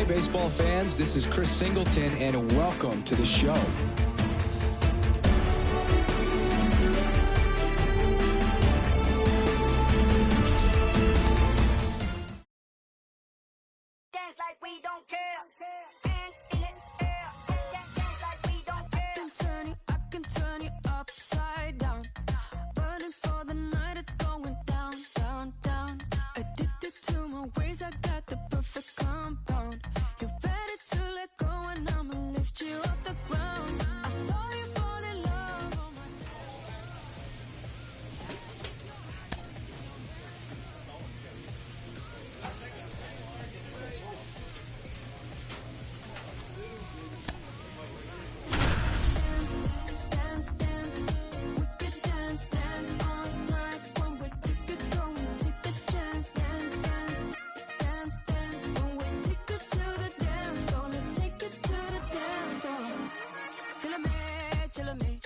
baseball fans. This is Chris Singleton, and welcome to the show. Dance like we don't care. Hands in the air. Dance like we don't care. I can turn you upside down. Burning for the night, it's going down, down, down. Addicted to my ways, I got the perfect compound. You're ready to let go, and I'ma lift you off the ground. I saw you fall in love on my dance, dance, dance. We could dance, dance all night. When we take it, go and take a chance. Dance, dance, dance, dance. When we take it to the dance floor, let's take it to the dance floor. Chill me.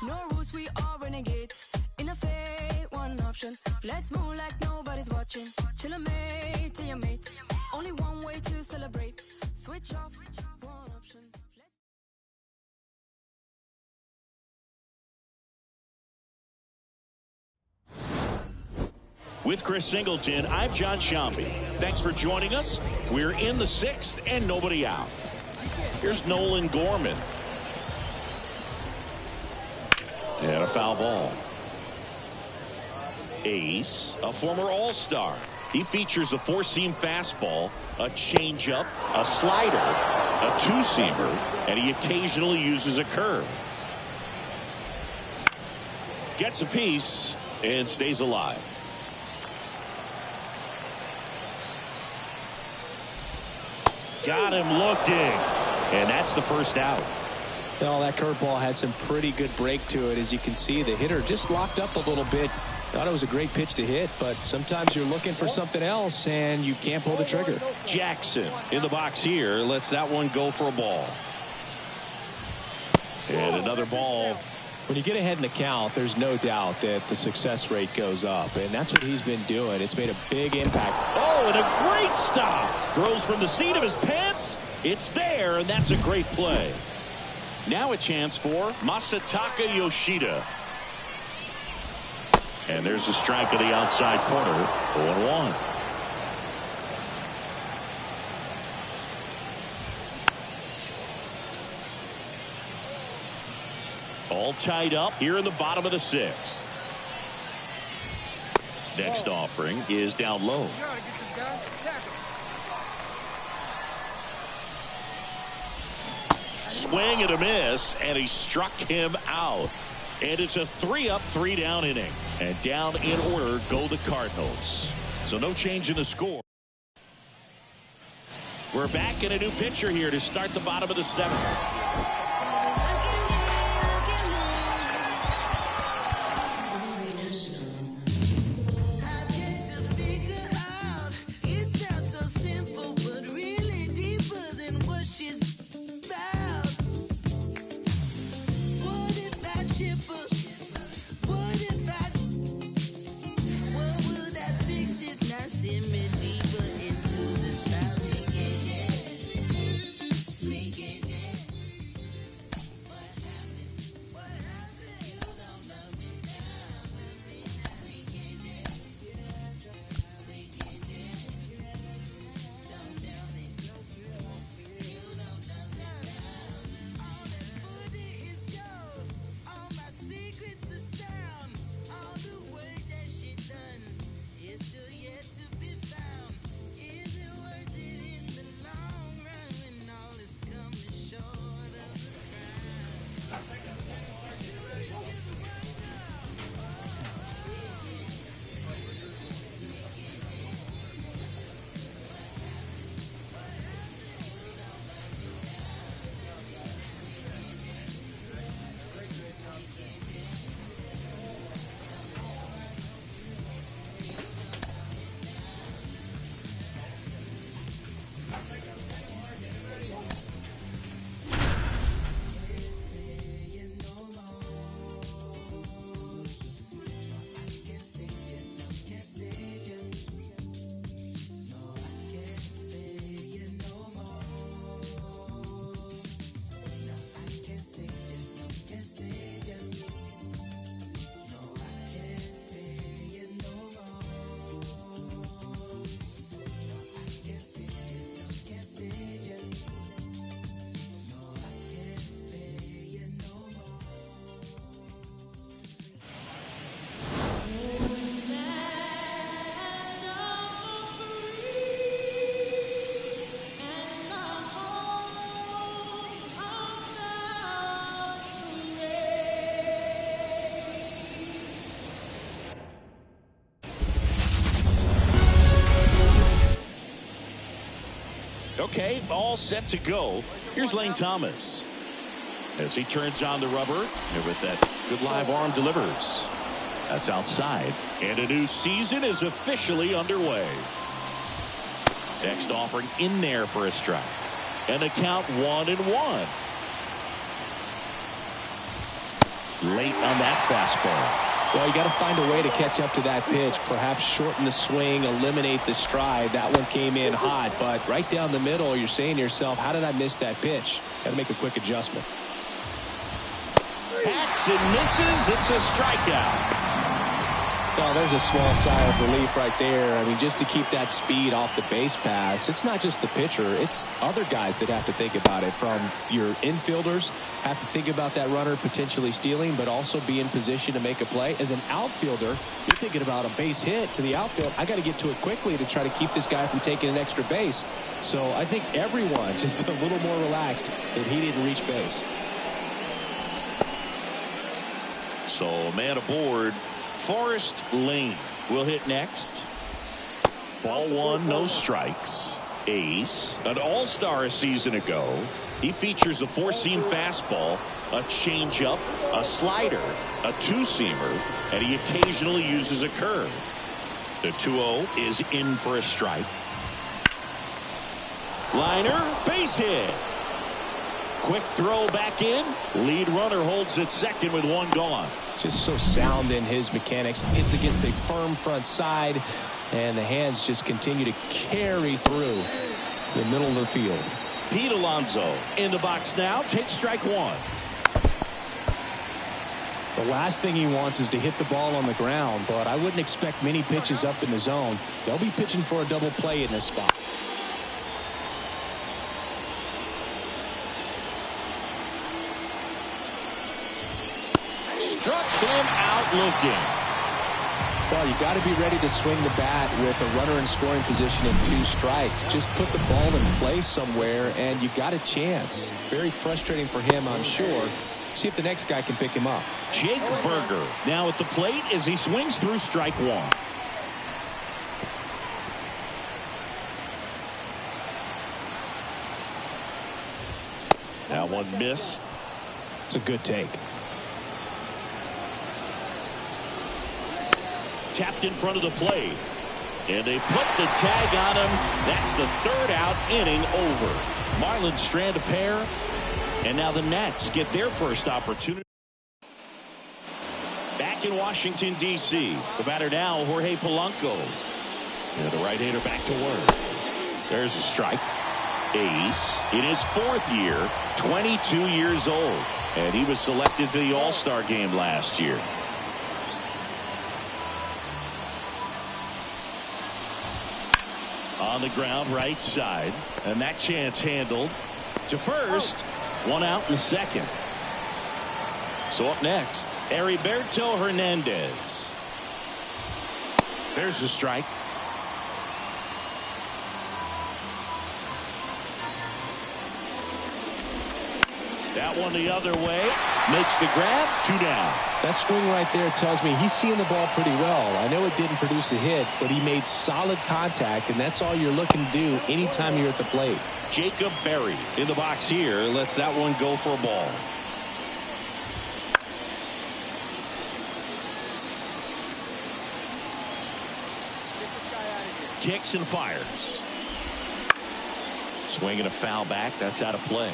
No rules, we are renegades. In a fate, one option. Let's move like nobody's watching. Till you mate. Only one way to celebrate. Switch off, one option. With Chris Singleton, I'm John Shambi. Thanks for joining us. We're in the sixth and nobody out. Here's Nolan Gorman. And a foul ball. Ace, a former All-Star. He features a four-seam fastball, a changeup, a slider, a two-seamer, and he occasionally uses a curve. Gets a piece and stays alive. Got him looking, and that's the first out. Well, that curveball had some pretty good break to it. As you can see, the hitter just locked up a little bit. Thought it was a great pitch to hit, but sometimes you're looking for something else, and you can't pull the trigger. Jackson in the box here lets that one go for a ball. And another ball. When you get ahead in the count, there's no doubt that the success rate goes up, and that's what he's been doing. It's made a big impact. Oh, and a great stop. Throws from the seat of his pants. It's there, and that's a great play. Now a chance for Masataka Yoshida. And there's a strike at the outside corner. 0-1. All tied up here in the bottom of the sixth. Next offering is down low. Swing and a miss, and he struck him out. And it's a 3-up, 3-down inning. And down in order go the Cardinals. So no change in the score. We're back in a new pitcher here to start the bottom of the seventh. Okay, all set to go. Here's Lane Thomas as he turns on the rubber and with that good live arm delivers. That's outside, and a new season is officially underway. Next offering in there for a strike, and a count 1-1. Late on that fastball. Well, you got to find a way to catch up to that pitch. Perhaps shorten the swing, eliminate the stride. That one came in hot, but right down the middle, you're saying to yourself, how did I miss that pitch? Got to make a quick adjustment. Hacks and misses. It's a strikeout. Oh, there's a small sigh of relief right there. I mean, just to keep that speed off the base pass, it's not just the pitcher, it's other guys that have to think about it. From your infielders, have to think about that runner potentially stealing, but also be in position to make a play. As an outfielder, you're thinking about a base hit to the outfield. I got to get to it quickly to try to keep this guy from taking an extra base. So I think everyone just a little more relaxed that he didn't reach base. So a man aboard. Forrest Lane will hit next. Ball one, no strikes. Ace, an all-star a season ago. He features a four-seam fastball, a changeup, a slider, a two-seamer, and he occasionally uses a curve. The 2-0 is in for a strike. Liner, base hit. Quick throw back in. Lead runner holds at second with one gone. Just so sound in his mechanics. Hits against a firm front side, and the hands just continue to carry through the middle of the field. Pete Alonso in the box now. Takes strike one. The last thing he wants is to hit the ball on the ground, but I wouldn't expect many pitches up in the zone. They'll be pitching for a double play in this spot. Struck him out looking. Well, you got to be ready to swing the bat with a runner in scoring position and 2 strikes. Just put the ball in place somewhere, and you got a chance. Very frustrating for him, I'm sure. See if the next guy can pick him up. Jake Berger now at the plate as he swings through strike one. That one missed. It's a good take. Tapped in front of the plate, and they put the tag on him. That's the 3rd out, inning over. Marlins strand a pair, and now the Nats get their first opportunity. Back in Washington, D.C. The batter now, Jorge Polanco. And the right-hander back to work. There's a strike. Ace in his 4th year, 22 years old, and he was selected to the All-Star game last year. On the ground, right side, and that chance handled to first. 1 out in the 2nd. So up next, Heriberto Hernandez. There's the strike. That one the other way. Makes the grab. 2 down. That swing right there tells me he's seeing the ball pretty well. I know it didn't produce a hit, but he made solid contact, and that's all you're looking to do anytime you're at the plate. Jacob Berry in the box here. Lets that one go for a ball. Kicks and fires. Swinging a foul back. That's out of play.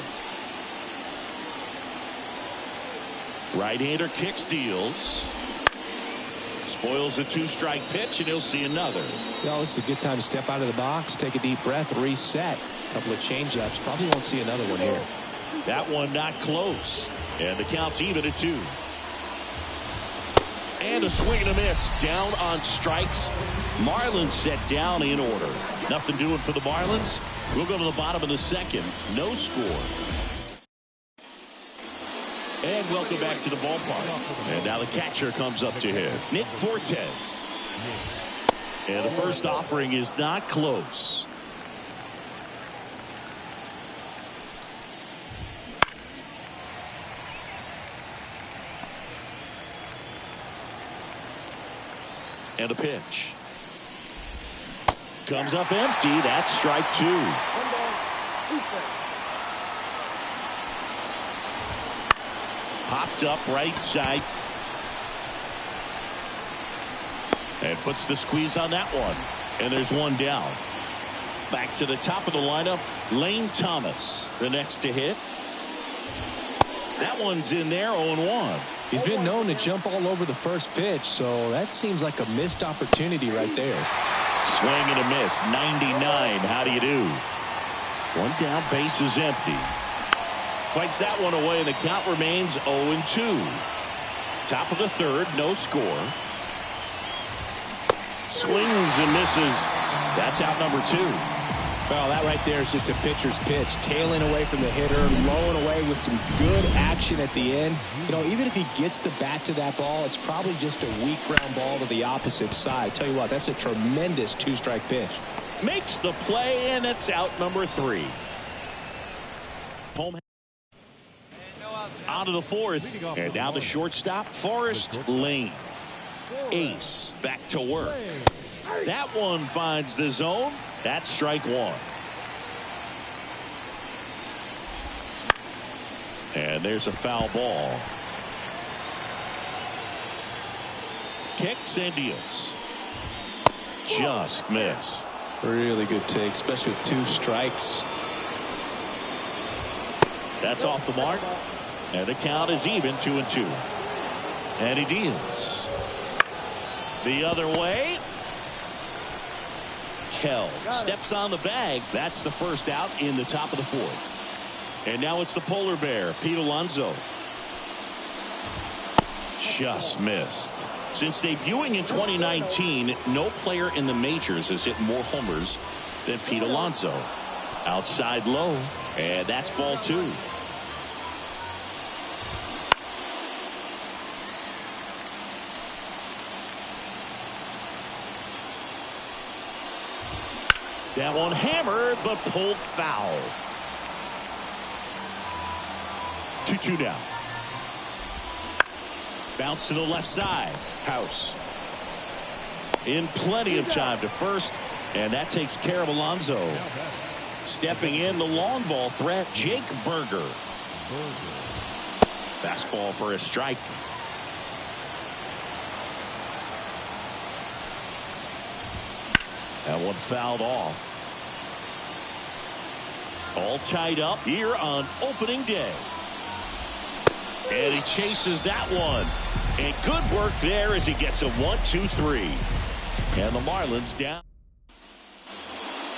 Right-hander kicks, deals. Spoils a 2-strike pitch, and he'll see another. Well, this is a good time to step out of the box, take a deep breath, reset. A couple of change-ups. Probably won't see another one here. That one not close. And the count's even at 2. And a swing and a miss. Down on strikes. Marlins set down in order. Nothing doing for the Marlins. We'll go to the bottom of the 2nd. No score. And welcome back to the ballpark. And now the catcher comes up to him. Nick Fortes. And the first offering is not close. And a pitch. Comes up empty. That's strike 2. Popped up right side. And puts the squeeze on that one. And there's one down. Back to the top of the lineup, Lane Thomas, the next to hit. That one's in there, 0-1. He's been known to jump all over the first pitch, so that seems like a missed opportunity right there. Swing and a miss, 99. How do you do? One down, base is empty. Fights that one away, and the count remains 0-2. Top of the third, no score. Swings and misses. That's out number 2. Well, that right there is just a pitcher's pitch. Tailing away from the hitter, lowing away with some good action at the end. You know, even if he gets the bat to that ball, it's probably just a weak ground ball to the opposite side. Tell you what, that's a tremendous 2-strike pitch. Makes the play, and it's out number 3. Home out of the fourth. And now the shortstop, Forrest Lane. Ace back to work. That one finds the zone. That's strike 1. And there's a foul ball. Kicks and deals. Just missed. Really good take, especially with 2 strikes. That's off the mark. And the count is even, 2-2. And he deals. The other way. Kell steps on the bag. That's the first out in the top of the fourth. And now it's the polar bear, Pete Alonso. Just missed. Since debuting in 2019, no player in the majors has hit more homers than Pete Alonso. Outside low, and that's ball 2. That one hammered, but pulled foul. 2-2 down. Bounce to the left side. House. In plenty of time to first, and that takes care of Alonso. Stepping in, the long ball threat, Jake Berger. Fastball for a strike. That one fouled off. All tied up here on opening day. And he chases that one. And good work there as he gets a 1-2-3. And the Marlins down.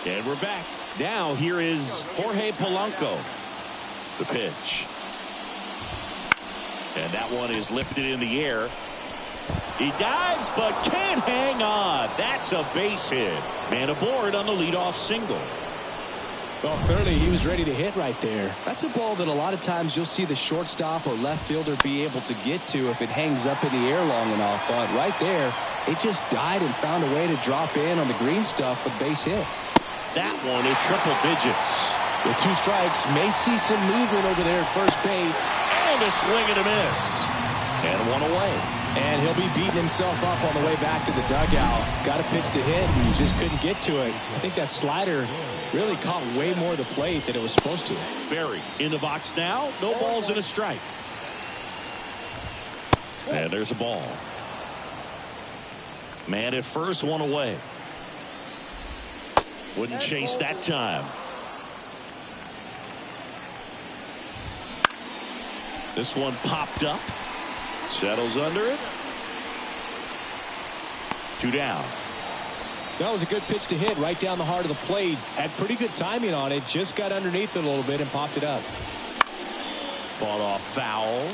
And we're back. Now here is Jorge Polanco. The pitch. And that one is lifted in the air. He dives but can't hang on. That's a base hit. Man aboard on the leadoff single. Well, clearly he was ready to hit right there. That's a ball that a lot of times you'll see the shortstop or left fielder be able to get to if it hangs up in the air long enough. But right there, it just died and found a way to drop in on the green stuff with base hit. That one in triple digits. With 2 strikes, may see some movement over there at first base. And a swing and a miss. And one away. And he'll be beating himself up on the way back to the dugout. Got a pitch to hit and just couldn't get to it. I think that slider really caught way more of the plate than it was supposed to. Berry in the box now. No balls and a strike. And there's a ball. Man at first, one away. Wouldn't chase that time. This one popped up. Settles under it. 2 down. That was a good pitch to hit right down the heart of the plate. Had pretty good timing on it. Just got underneath it a little bit and popped it up. Fought off foul.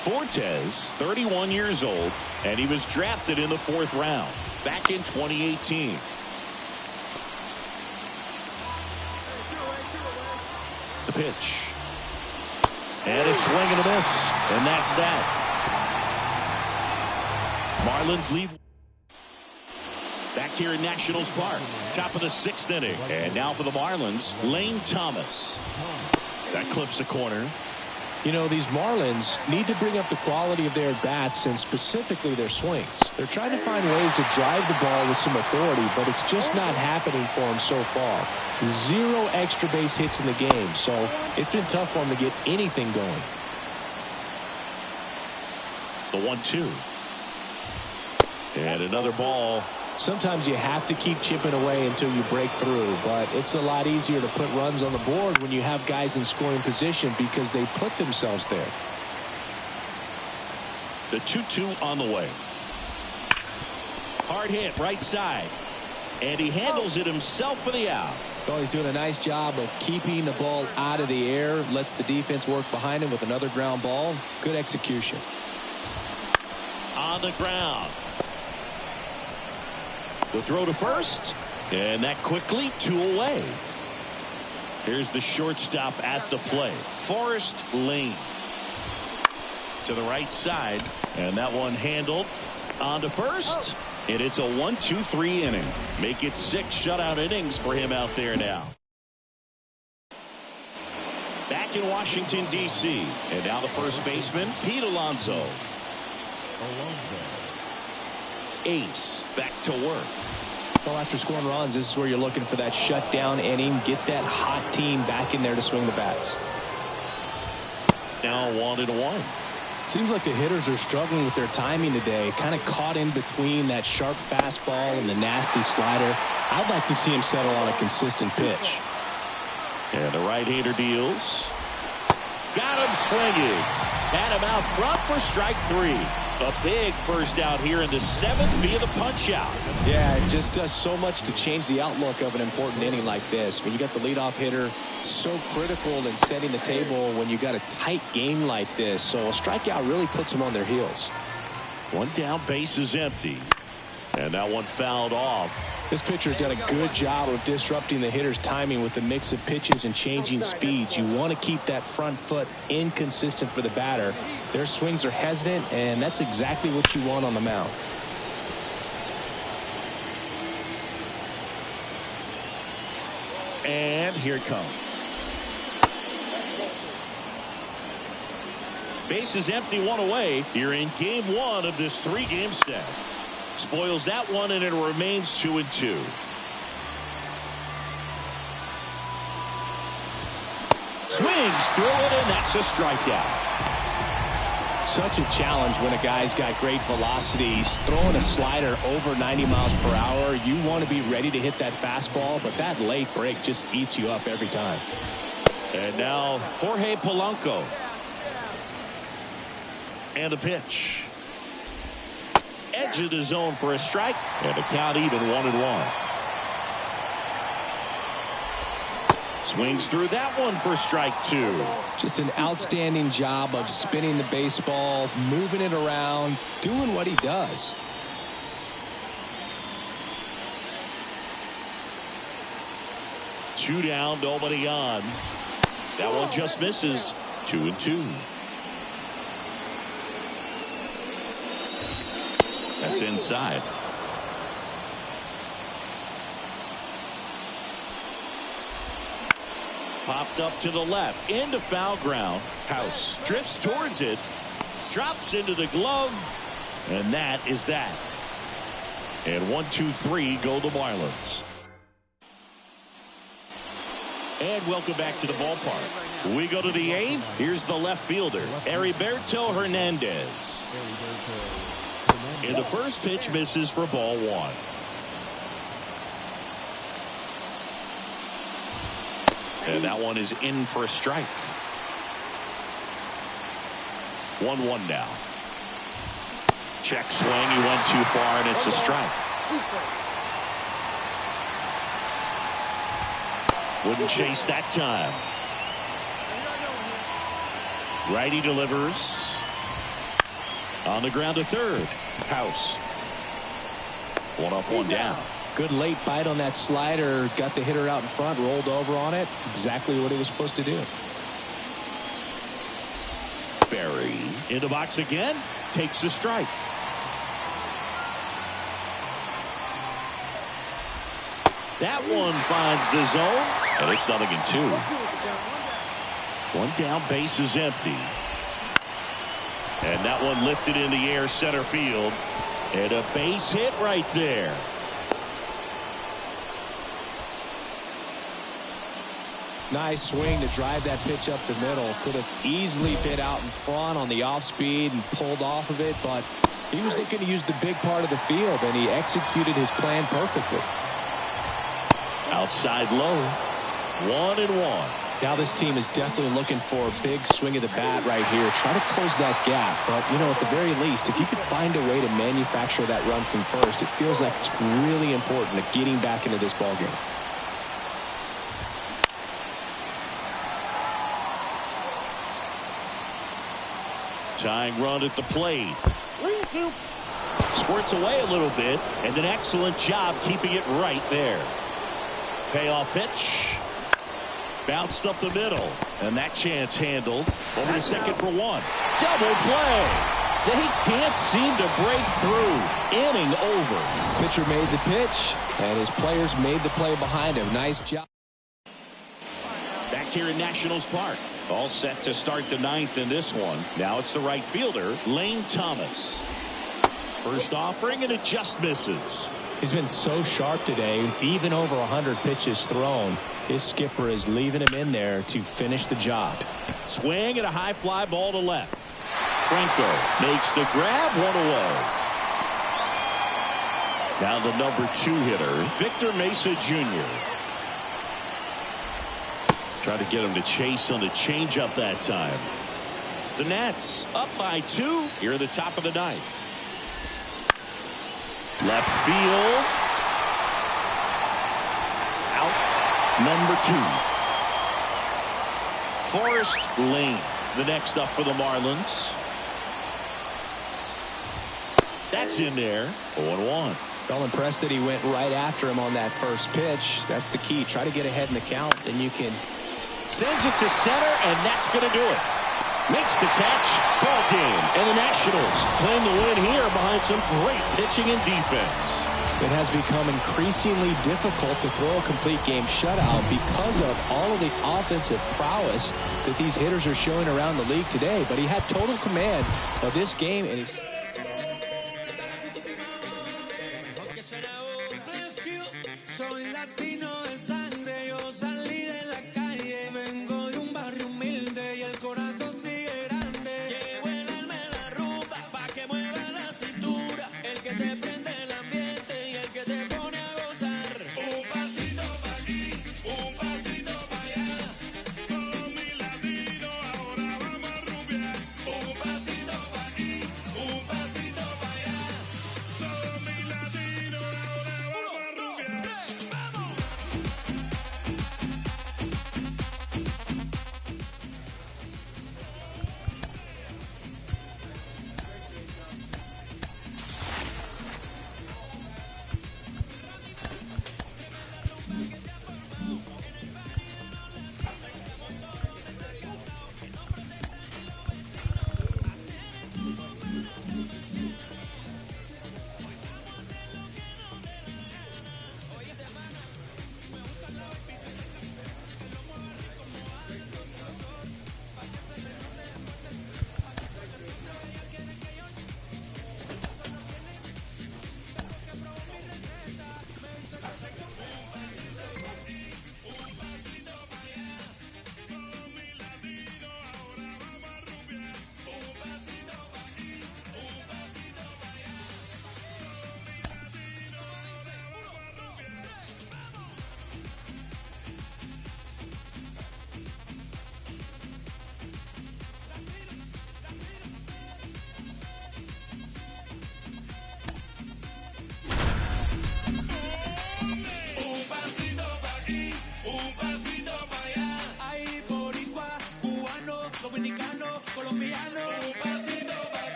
Fortes, 31 years old, and he was drafted in the 4th round back in 2018. The pitch. And a swing and a miss. And that's that. Marlins lead. Back here in Nationals Park. Top of the 6th inning. And now for the Marlins, Lane Thomas. That clips the corner. You know, these Marlins need to bring up the quality of their bats and specifically their swings. They're trying to find ways to drive the ball with some authority, but it's just not happening for them so far. 0 extra base hits in the game, so it's been tough for them to get anything going. The 1-2. And another ball. Sometimes you have to keep chipping away until you break through, but it's a lot easier to put runs on the board when you have guys in scoring position because they put themselves there. The 2-2 on the way. Hard hit right side. And he handles it himself for the out. Oh, he's doing a nice job of keeping the ball out of the air. Lets the defense work behind him with another ground ball. Good execution. On the ground. The throw to first. And that quickly 2 away. Here's the shortstop at the plate. Forrest Lane. To the right side. And that one handled. On to first. And it's a 1-2-3 inning. Make it 6 shutout innings for him out there now. Back in Washington, D.C. And now the first baseman, Pete Alonso. Ace back to work. Well, after scoring runs, this is where you're looking for that shutdown inning. Get that hot team back in there to swing the bats. Now 1-1. Seems like the hitters are struggling with their timing today. Kind of caught in between that sharp fastball and the nasty slider. I'd like to see him settle on a consistent pitch. And the right-hander deals. Got him swinging. Had him out front for strike 3. A big first out here in the 7th via the punch out. Yeah, it just does so much to change the outlook of an important inning like this. When you got the leadoff hitter, so critical in setting the table when you got a tight game like this. So a strikeout really puts them on their heels. One down, base is empty. And that one fouled off. This pitcher's done a good job of disrupting the hitter's timing with the mix of pitches and changing speeds. You want to keep that front foot inconsistent for the batter. Their swings are hesitant, and that's exactly what you want on the mound. And here it comes. Base is empty, 1 away here in game 1 of this 3-game set. Spoils that one, and it remains 2-2. Swings through it, and that's a strikeout. Such a challenge when a guy's got great velocity. He's throwing a slider over 90 miles per hour. You want to be ready to hit that fastball, but that late break just eats you up every time. And now Jorge Polanco. And the pitch. Edge of the zone for a strike, and the count even 1-1. Swings through that one for strike 2. Just an outstanding job of spinning the baseball, moving it around, doing what he does. Two down, nobody on. That one just misses. 2-2. That's inside. Popped up to the left, into foul ground. House drifts towards it, drops into the glove, and that is that. And 1-2-3 go the Marlins. And welcome back to the ballpark. We go to the 8th. Here's the left fielder, Heriberto Hernandez. And the first pitch misses for ball 1. And that one is in for a strike. 1-1 now. Check swing. He went too far, and it's a strike. Wouldn't chase that time. Righty delivers. On the ground to third. House. 1 up, 1 down. Good late bite on that slider. Got the hitter out in front, rolled over on it. Exactly what he was supposed to do. Barry in the box again. Takes the strike. That one finds the zone, and it's 0-2. 1 down, base is empty. And that one lifted in the air center field. And a base hit right there. Nice swing to drive that pitch up the middle. Could have easily been out in front on the off speed and pulled off of it, but he was looking to use the big part of the field, and he executed his plan perfectly. Outside low. 1-1. Now this team is definitely looking for a big swing of the bat right here. Try to close that gap. But, you know, at the very least, if you could find a way to manufacture that run from first, it feels like it's really important to getting back into this ballgame. Tying run at the plate. Squirts away a little bit, and an excellent job keeping it right there. Payoff pitch. Bounced up the middle, and that chance handled. Over to second for one. Double play. They can't seem to break through. Inning over. Pitcher made the pitch, and his players made the play behind him. Nice job. Back here in Nationals Park. All set to start the ninth in this one. Now it's the right fielder, Lane Thomas. First offering, and it just misses. He's been so sharp today, even over 100 pitches thrown. His skipper is leaving him in there to finish the job. Swing and a high fly ball to left. Franco makes the grab, one away. Now the number 2 hitter, Victor Mesa Jr. Try to get him to chase on the changeup that time. The Nats up by 2 here at the top of the ninth. Left field. Out. Number 2. Forrest Lane, the next up for the Marlins. That's in there. 0-1. Well, impressed that he went right after him on that first pitch. That's the key. Try to get ahead in the count, then you can. Sends it to center, and that's going to do it. Makes the catch. Ball game. And the Nationals claim the win here behind some great pitching and defense. It has become increasingly difficult to throw a complete game shutout because of all of the offensive prowess that these hitters are showing around the league today. But he had total command of this game, and he's.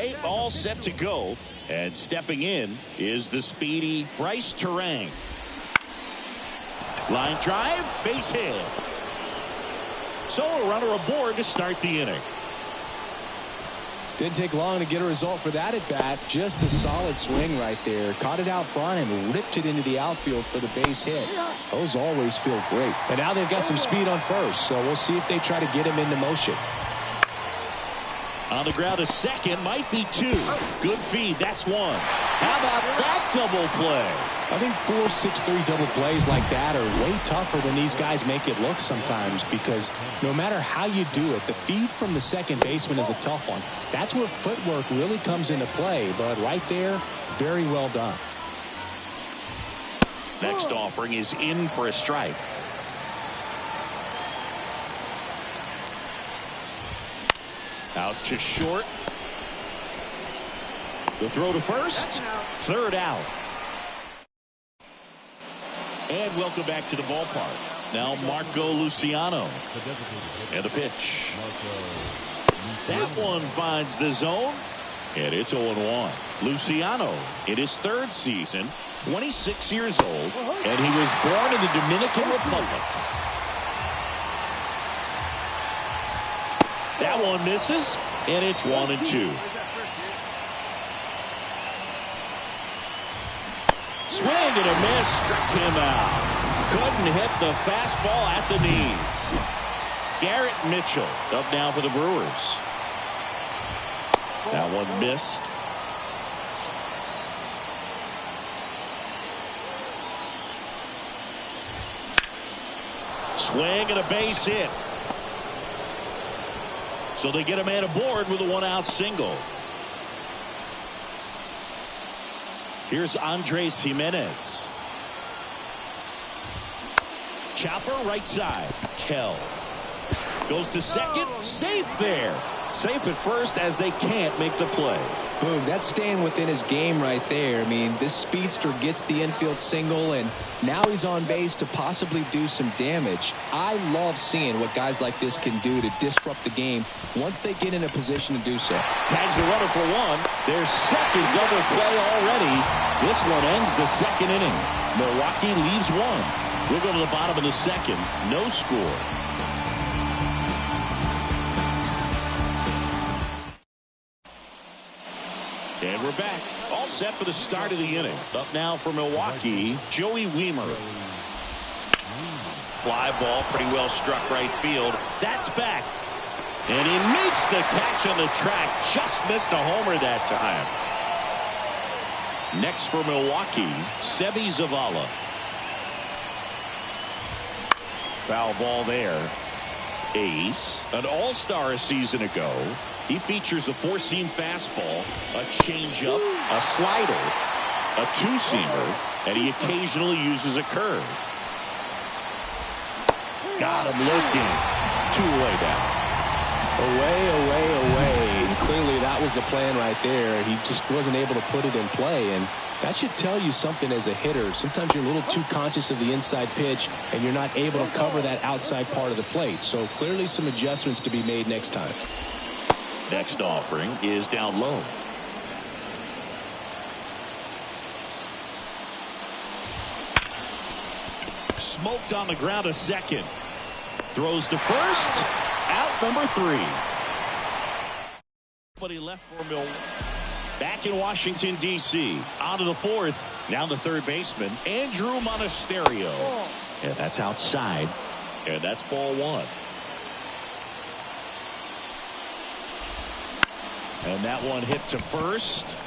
Okay, all set to go. And stepping in is the speedy Bryce Terang. Line drive, base hit. So a runner aboard to start the inning. Didn't take long to get a result for that at bat. Just a solid swing right there. Caught it out front and ripped it into the outfield for the base hit. Those always feel great. And now they've got some speed on first, so we'll see if they try to get him into motion. On the ground to second, might be two. Good feed, that's one. How about that double play? I think 4-6-3 double plays like that are way tougher than these guys make it look sometimes, because no matter how you do it, the feed from the second baseman is a tough one. That's where footwork really comes into play, but right there, very well done. Next offering is in for a strike. Out to short. The throw to first. Third out. And welcome back to the ballpark. Now Marco Luciano. And the pitch. That one finds the zone. And it's 0-1. Luciano in his third season, 26 years old, and he was born in the Dominican Republic. That one misses, and it's 1-2. Swing and a miss, struck him out. Couldn't hit the fastball at the knees. Garrett Mitchell up now for the Brewers. That one missed. Swing and a base hit. So they get a man aboard with a one-out single. Here's Andres Jimenez. Chopper right side. Kell goes to second. Safe there. Safe at first as they can't make the play. Boom, that's staying within his game right there. I mean, this speedster gets the infield single, and now he's on base to possibly do some damage. I love seeing what guys like this can do to disrupt the game once they get in a position to do so. Tags the runner for one. Their second double play already. This one ends the second inning. Milwaukee leaves one. We'll go to the bottom of the second. No score. And we're back. All set for the start of the inning. Up now for Milwaukee, Joey Wiemer. Fly ball, pretty well struck right field. That's back. And he makes the catch on the track. Just missed a homer that time. Next for Milwaukee, Sebi Zavala. Foul ball there. Ace, an all-star a season ago. He features a four-seam fastball, a changeup, a slider, a two-seamer, and he occasionally uses a curve. Got him looking. Two away down. Away. And clearly that was the plan right there. He just wasn't able to put it in play, and that should tell you something as a hitter. Sometimes you're a little too conscious of the inside pitch, and you're not able to cover that outside part of the plate. So clearly some adjustments to be made next time. Next offering is down low. Smoked on the ground to second. Throws to first. Out number 3. But he left for Milwaukee. Back in Washington, D.C. On to the fourth. Now the third baseman, Andrew Monasterio. And that's outside. And that's ball one. And that one hit to first.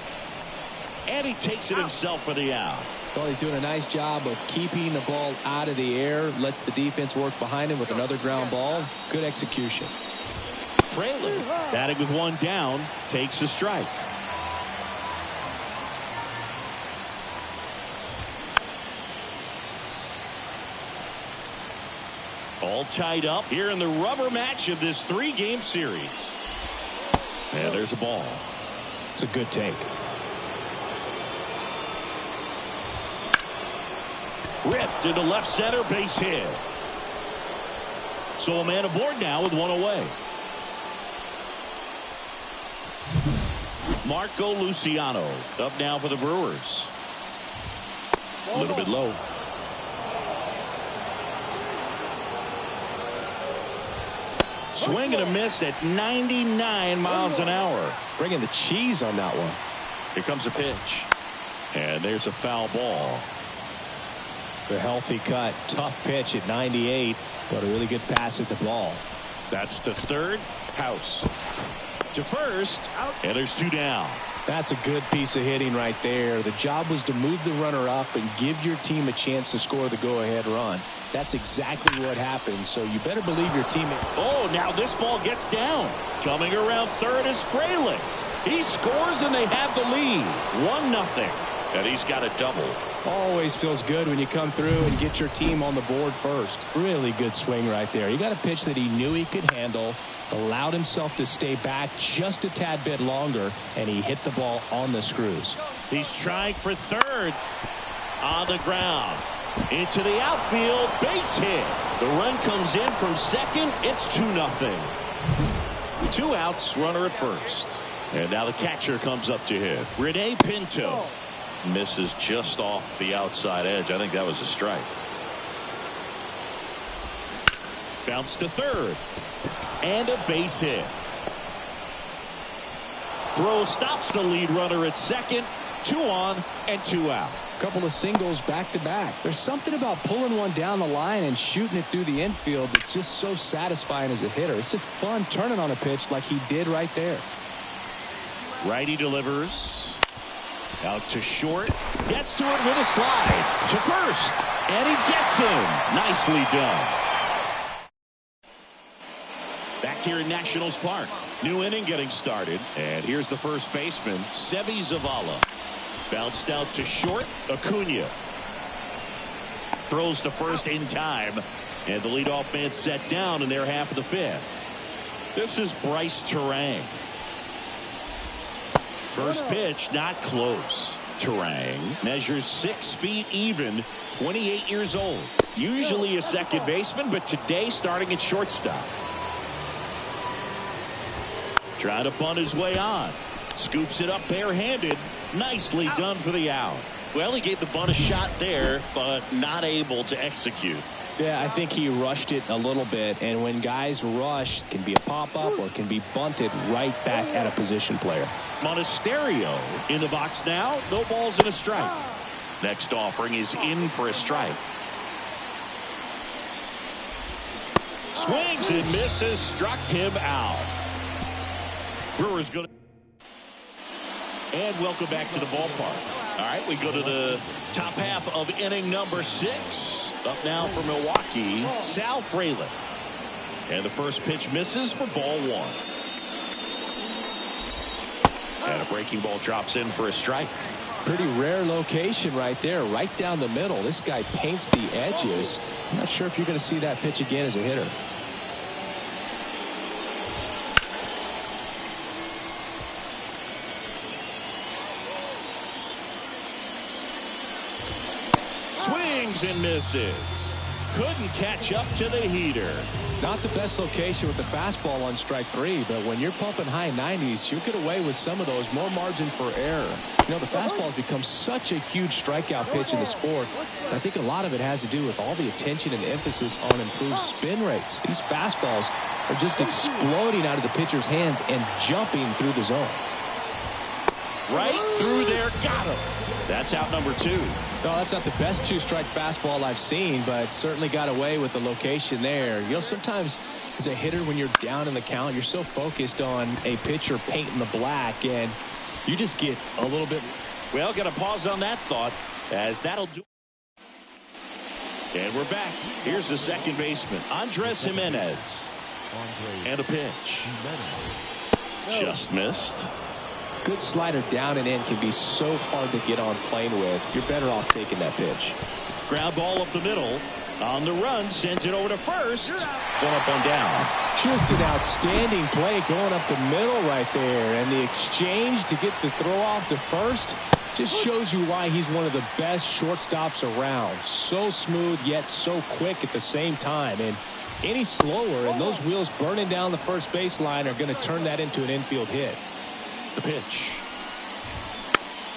And he takes it himself for the out. Well, he's doing a nice job of keeping the ball out of the air. Lets the defense work behind him with another ground ball. Good execution. Fraley, batting with one down, takes a strike. All tied up here in the rubber match of this 3-game series. And there's a ball. It's a good take. Ripped into left center, base hit. So a man aboard now with one away. Marco Luciano up now for the Brewers. A little bit low. Swing and a miss at 99 miles an hour. Bringing the cheese on that one. Here comes a pitch. And there's a foul ball. The healthy cut. Tough pitch at 98. But a really good pass at the ball. That's to third. House. To first. And there's 2 down. That's a good piece of hitting right there. The job was to move the runner up and give your team a chance to score the go-ahead run. That's exactly what happened, so you better believe your team. Oh, now this ball gets down. Coming around third is Fraley. He scores and they have the lead. 1-0. And he's got a double. Always feels good when you come through and get your team on the board first. Really good swing right there. He got a pitch that he knew he could handle, allowed himself to stay back just a tad bit longer, and he hit the ball on the screws. He's trying for third. On the ground. Into the outfield. Base hit. The run comes in from second. It's 2-0. 2 outs. Runner at first. And now the catcher comes up to hit. Rene Pinto. Misses just off the outside edge. I think that was a strike. Bounce to third. And a base hit. Throw stops the lead runner at second. 2 on and 2 out. Couple of singles back to back. There's something about pulling one down the line and shooting it through the infield that's just so satisfying as a hitter. It's just fun turning on a pitch like he did right there. Righty delivers. Out to short. Gets to it with a slide. To first. And he gets him. Nicely done. Back here in Nationals Park. New inning getting started. And here's the first baseman, Seby Zavala. Bounced out to short. Acuna. Throws to first in time. And the leadoff man set down in their half of the 5th. This is Bryce Terang. First pitch, not close. Terang measures 6 feet even, 28 years old. Usually a second baseman, but today starting at shortstop. Trying to bunt his way on. Scoops it up barehanded. Nicely done for the out. Well, he gave the bunt a shot there, but not able to execute. Yeah, I think he rushed it a little bit, and when guys rush, it can be a pop-up or it can be bunted right back at a position player. Monasterio in the box now. No balls and a strike. Next offering is in for a strike. Swings and misses. Struck him out. Brewers going to. And welcome back to the ballpark. All right, we go to the top half of inning number 6. Up now for Milwaukee, Sal Fraley. And the first pitch misses for ball 1. And a breaking ball drops in for a strike. Pretty rare location right there, right down the middle. This guy paints the edges. I'm not sure if you're going to see that pitch again as a hitter. Swings and misses. Couldn't catch up to the heater. Not the best location with the fastball on strike 3, but when you're pumping high 90s, you get away with some of those. More margin for error. You know, the fastball has become such a huge strikeout pitch in the sport. And I think a lot of it has to do with all the attention and emphasis on improved spin rates. These fastballs are just exploding out of the pitcher's hands and jumping through the zone. Right through there. Got him. That's out number 2. No, that's not the best 2-strike fastball I've seen, but certainly got away with the location there. You know, sometimes as a hitter, when you're down in the count, you're so focused on a pitcher painting the black, and you just get a little bit. Well, got to pause on that thought, as that'll do. And we're back. Here's the second baseman, Andres Jimenez. And a pitch. Just missed. Good slider down and in can be so hard to get on plane with. You're better off taking that pitch. Ground ball up the middle. On the run, sends it over to first. Going up on down. Just an outstanding play going up the middle right there. And the exchange to get the throw off to first just shows you why he's one of the best shortstops around. So smooth, yet so quick at the same time. And any slower, and those wheels burning down the first baseline are going to turn that into an infield hit. The pitch.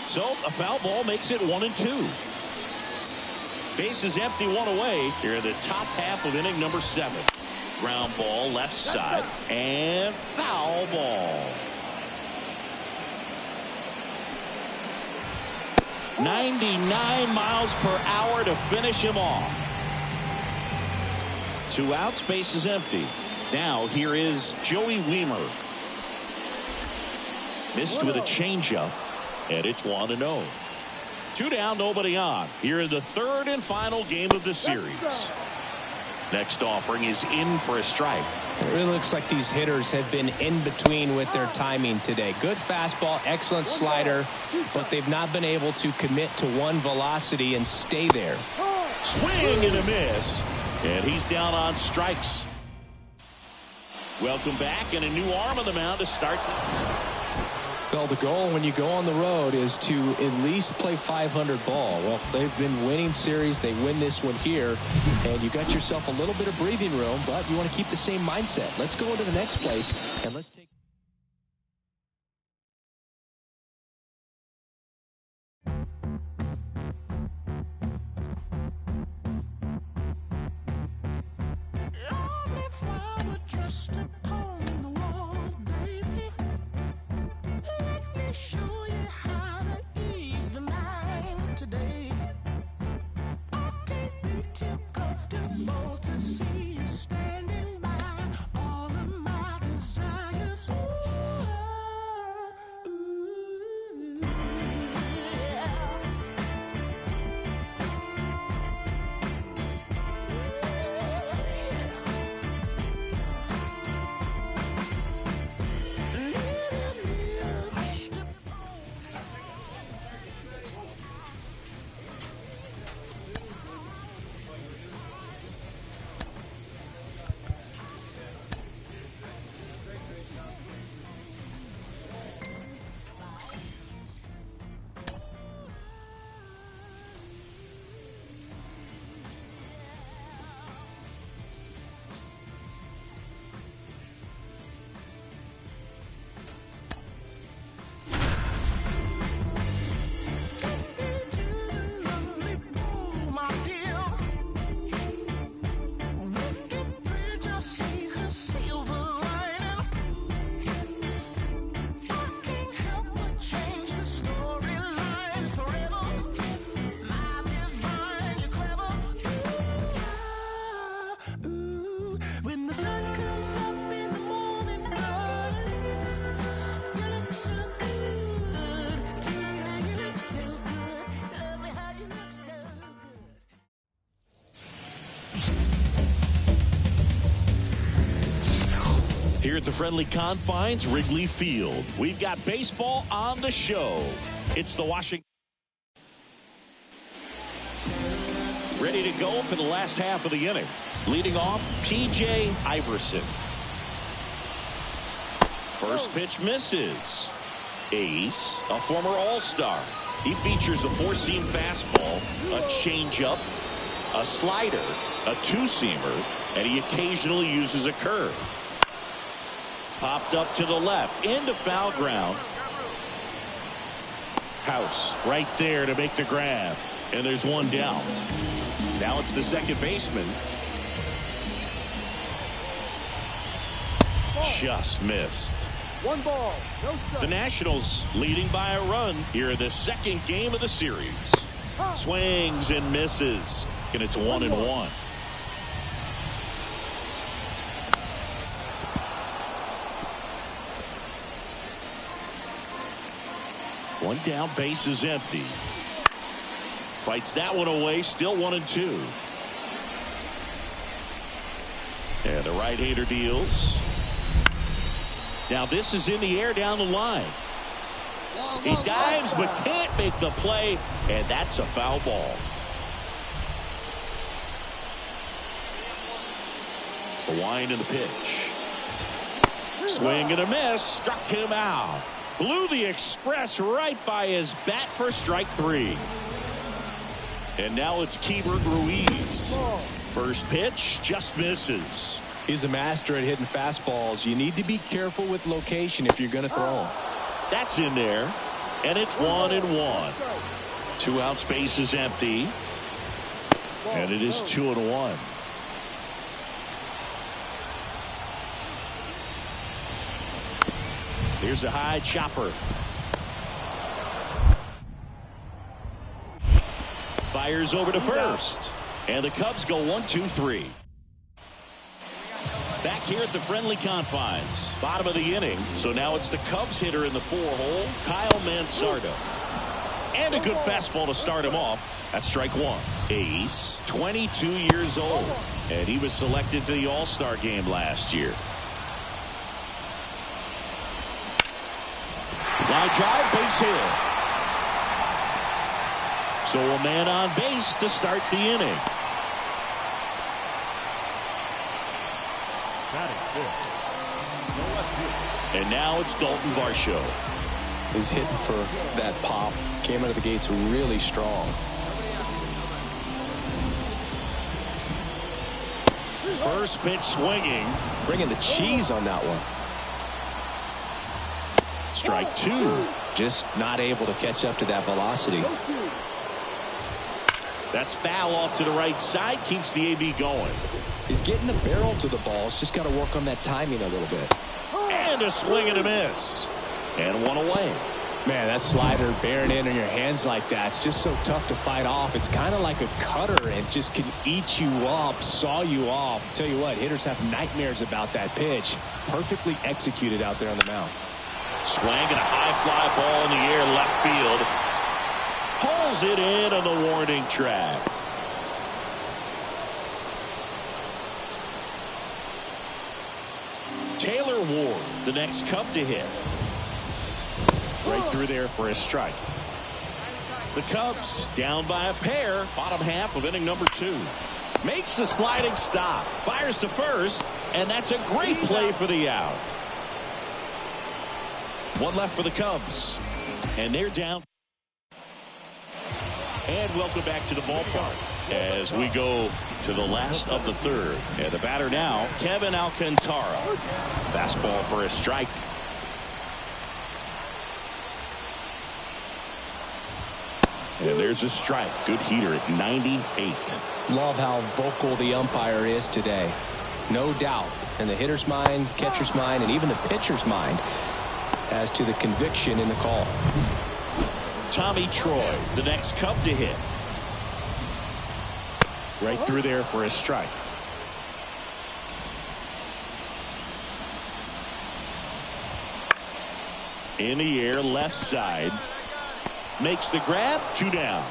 So a foul ball makes it 1-2. Bases empty, one away here in the top half of inning number 7. Ground ball left side and foul ball. 99 miles per hour to finish him off. 2 outs, bases empty. Now here is Joey Wiemer. Missed with a changeup, and it's 1-0. 2 down, nobody on. Here in the 3rd and final game of the series. Next offering is in for a strike. It really looks like these hitters have been in between with their timing today. Good fastball, excellent slider, but they've not been able to commit to one velocity and stay there. Swing and a miss, and he's down on strikes. Welcome back, and a new arm on the mound to start. Well, the goal when you go on the road is to at least play 500 ball. Well, they've been winning series. They win this one here, and you got yourself a little bit of breathing room, but you want to keep the same mindset. Let's go into the next place, and let's take... Show you how to ease the mind today. I can't be too comfortable to see you standing by all of my desires. Ooh, yeah. Here at the friendly confines, Wrigley Field, we've got baseball on the show. It's the Washington. Ready to go for the last half of the inning. Leading off, P.J. Iverson. First pitch misses. Ace, a former All-Star. He features a 4-seam fastball, a changeup, a slider, a 2-seamer, and he occasionally uses a curve. Popped up to the left, into foul ground. House right there to make the grab. And there's one down. Now it's the second baseman. Just missed. 1 ball, no strike. The Nationals leading by a run here in the second game of the series. Swings and misses. And it's 1-1. One down, base is empty. Fights that one away, still 1-2. And the right-hander deals. Now this is in the air down the line. He dives but can't make the play, and that's a foul ball. The wind and the pitch. Swing and a miss, struck him out. Blew the express right by his bat for strike 3. And now it's Keibert Ruiz. First pitch just misses. He's a master at hitting fastballs. You need to be careful with location if you're going to throw them. That's in there. And it's 1-1. 2 out, space is empty. And it is 2-1. Here's a high chopper. Fires over to first. And the Cubs go 1-2-3. Back here at the friendly confines. Bottom of the inning. So now it's the Cubs hitter in the 4-hole, Kyle Manzardo. And a good fastball to start him off. That's strike one. Ace, 22 years old. And he was selected to the All-Star game last year. Line drive, base hit. So a man on base to start the inning. And now it's Dalton Varsho. He's hitting for that pop. Came out of the gates really strong. First pitch swinging. Bringing the cheese on that one. Strike two. Just not able to catch up to that velocity. That's foul off to the right side. Keeps the AB going. He's getting the barrel to the ball. He's just got to work on that timing a little bit. And a swing and a miss. And one away. Man, that slider bearing in on your hands like that, it's just so tough to fight off. It's kind of like a cutter and just can eat you up, saw you off. Tell you what, hitters have nightmares about that pitch. Perfectly executed out there on the mound. Swing and a high fly ball in the air left field. Pulls it in on the warning track. Taylor Ward, the next Cub to hit. Right through there for a strike. The Cubs down by a pair. Bottom half of inning number 2. Makes the sliding stop. Fires to first. And that's a great play for the out. One left for the Cubs. And they're down. And welcome back to the ballpark as we go to the last of the third. And the batter now, Kevin Alcantara. Fastball for a strike. And there's a strike. Good heater at 98. Love how vocal the umpire is today. No doubt in the hitter's mind, catcher's mind, and even the pitcher's mind as to the conviction in the call. Tommy Troy, the next Cub to hit. Right through there for a strike. In the air, left side. Makes the grab, 2 down.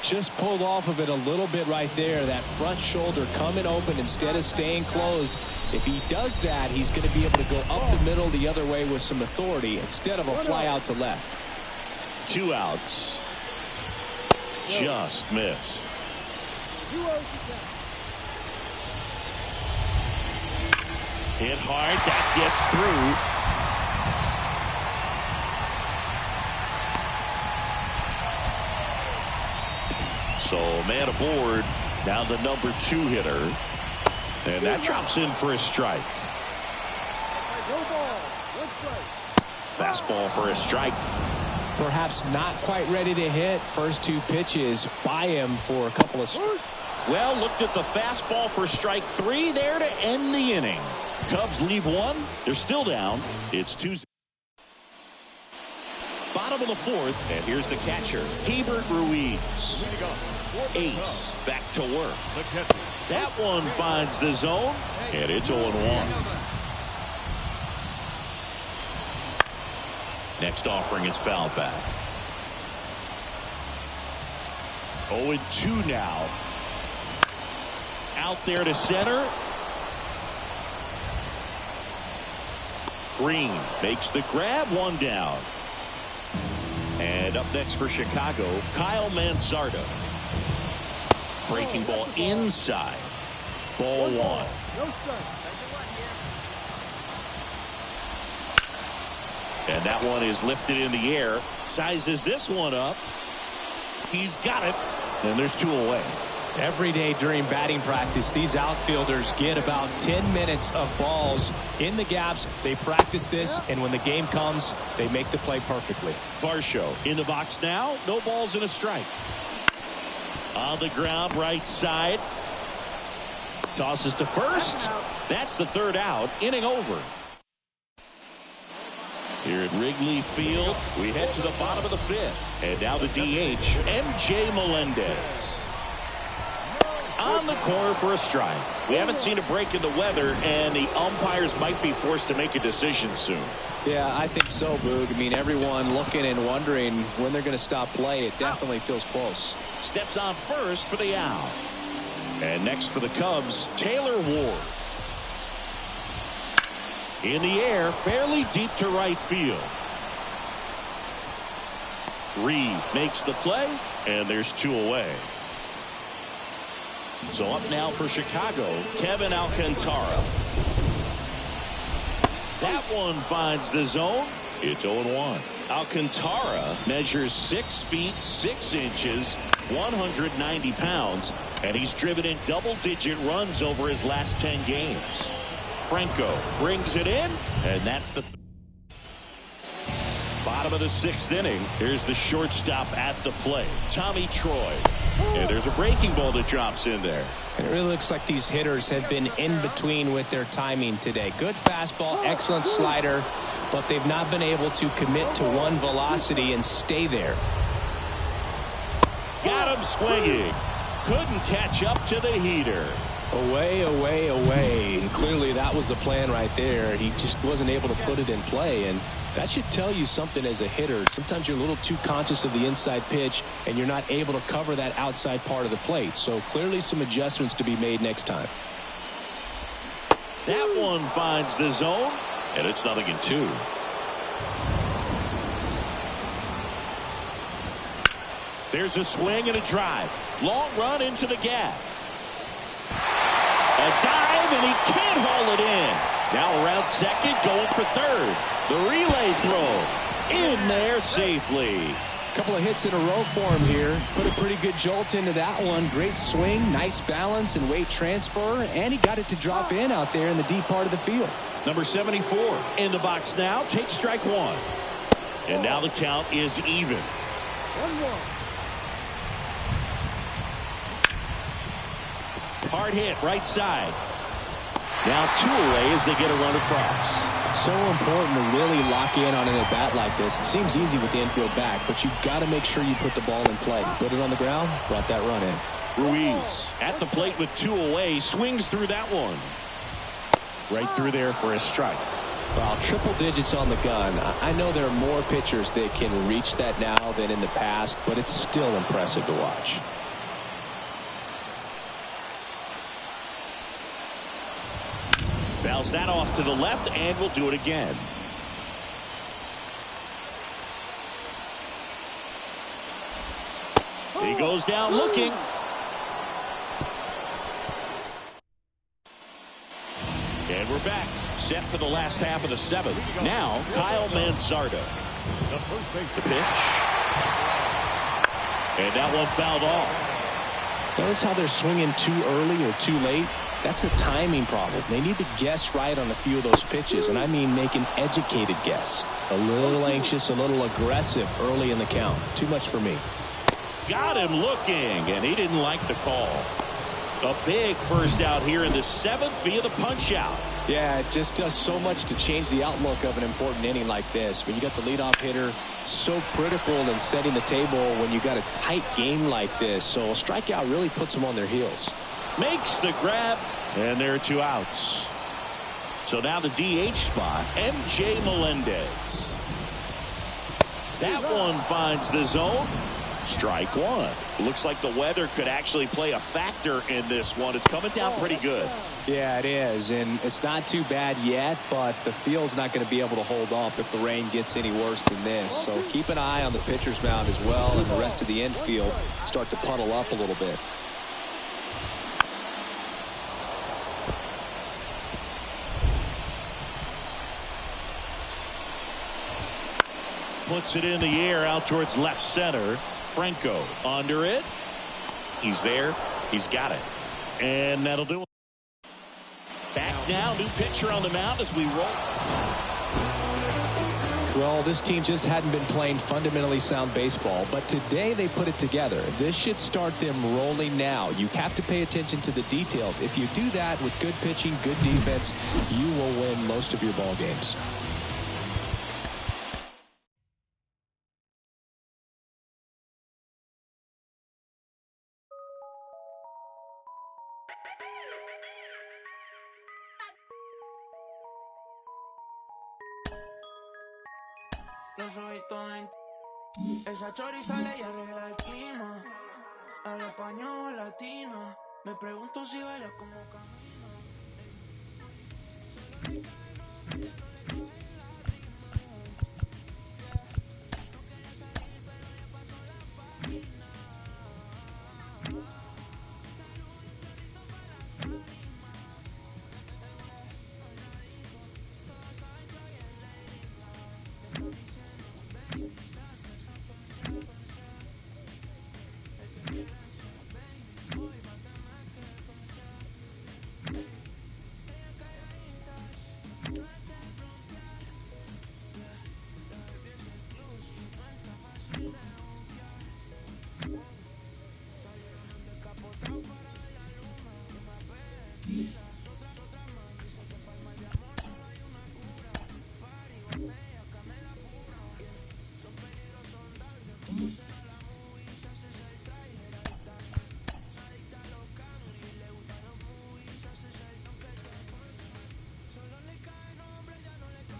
Just pulled off of it a little bit right there. That front shoulder coming open instead of staying closed. If he does that, he's going to be able to go up the middle the other way with some authority instead of a fly out to left. 2 outs. Just missed. Hit hard. That gets through. So man aboard. Now the number 2 hitter. And that drops in for a strike. Fastball for a strike. Perhaps not quite ready to hit. First 2 pitches by him for a couple of strikes. Well, looked at the fastball for strike 3 there to end the inning. Cubs leave 1. They're still down. It's Tuesday. Bottom of the 4th, and here's the catcher, Hebert Ruiz. Ace back to work. That one finds the zone, and it's 0-1. Next offering is fouled back. 0-2 now. Out there to center. Green makes the grab, 1 down. And up next for Chicago, Kyle Manzardo. Breaking ball inside. Ball 1. And that one is lifted in the air. Sizes this one up. He's got it. And there's 2 away. Every day during batting practice, these outfielders get about 10 minutes of balls in the gaps. They practice this, and when the game comes, they make the play perfectly. Varsho in the box now. No balls and a strike. On the ground, right side. Tosses to first. That's the third out. Inning over. Here at Wrigley Field, we head to the bottom of the fifth. And now the DH, MJ Melendez. On the corner for a strike. We haven't seen a break in the weather, and the umpires might be forced to make a decision soon. Yeah, I think so, Boog. I mean, everyone looking and wondering when they're going to stop play. It definitely feels close. Steps on first for the out. And next for the Cubs, Taylor Ward. In the air, fairly deep to right field. Reed makes the play, and there's two away. So up now for Chicago, Kevin Alcantara. That one finds the zone. It's 0-1. Alcantara measures 6 feet 6 inches, 190 pounds, and he's driven in double-digit runs over his last 10 games. Franco brings it in, and that's the bottom of the 6th inning. Here's the shortstop at the plate, Tommy Troy. And there's a breaking ball that drops in there. And it really looks like these hitters have been in between with their timing today. Good fastball, excellent slider, but they've not been able to commit to one velocity and stay there. Got him swinging. Couldn't catch up to the heater. Away, away, away. And clearly that was the plan right there. He just wasn't able to put it in play, and that should tell you something as a hitter. Sometimes you're a little too conscious of the inside pitch, and you're not able to cover that outside part of the plate. So clearly some adjustments to be made next time. That one finds the zone, and it's 0-2. There's a swing and a drive. Long run into the gap. A dive, and he can't haul it in. Now around second, going for third. The relay throw in there safely. A couple of hits in a row for him here. Put a pretty good jolt into that one. Great swing, nice balance and weight transfer, and he got it to drop in out there in the deep part of the field. Number 74 in the box now. Takes strike one. And now the count is even. 1-1. Hard hit right side. Now two away as they get a run across. So important to really lock in on an at-bat like this. It seems easy with the infield back, but you've got to make sure you put the ball in play. Put it on the ground, brought that run in. Ruiz at the plate with two away, swings through that one. Right through there for a strike. Well, triple digits on the gun. I know there are more pitchers that can reach that now than in the past, but it's still impressive to watch. Fouls that off to the left, and we'll do it again. He goes down looking. And we're back, set for the last half of the 7th. Now, Kyle Manzardo. The pitch. And that one fouled off. Notice how they're swinging too early or too late. That's a timing problem. They need to guess right on a few of those pitches, and I mean make an educated guess. A little anxious, a little aggressive early in the count. Too much for me. Got him looking, and he didn't like the call. A big first out here in the 7th via the punch out. Yeah, it just does so much to change the outlook of an important inning like this. When you got the leadoff hitter, so critical in setting the table when you got a tight game like this. So a strikeout really puts them on their heels. Makes the grab, and there are two outs. So now the DH spot, MJ Melendez. That one finds the zone. Strike one. Looks like the weather could actually play a factor in this one. It's coming down pretty good. Yeah, it is, and it's not too bad yet, but the field's not going to be able to hold up if the rain gets any worse than this. So keep an eye on the pitcher's mound as well, and the rest of the infield start to puddle up a little bit. Puts it in the air out towards left center. Franco under it. He's there. He's got it. And that'll do it. Back now, new pitcher on the mound as we roll. Well, this team just hadn't been playing fundamentally sound baseball, but today they put it together. This should start them rolling now. You have to pay attention to the details. If you do that with good pitching, good defense, you will win most of your ball games. Los ojitos en esa chori sale y arregla el clima. Al español latina. Me pregunto si baila como camina.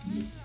Yeah.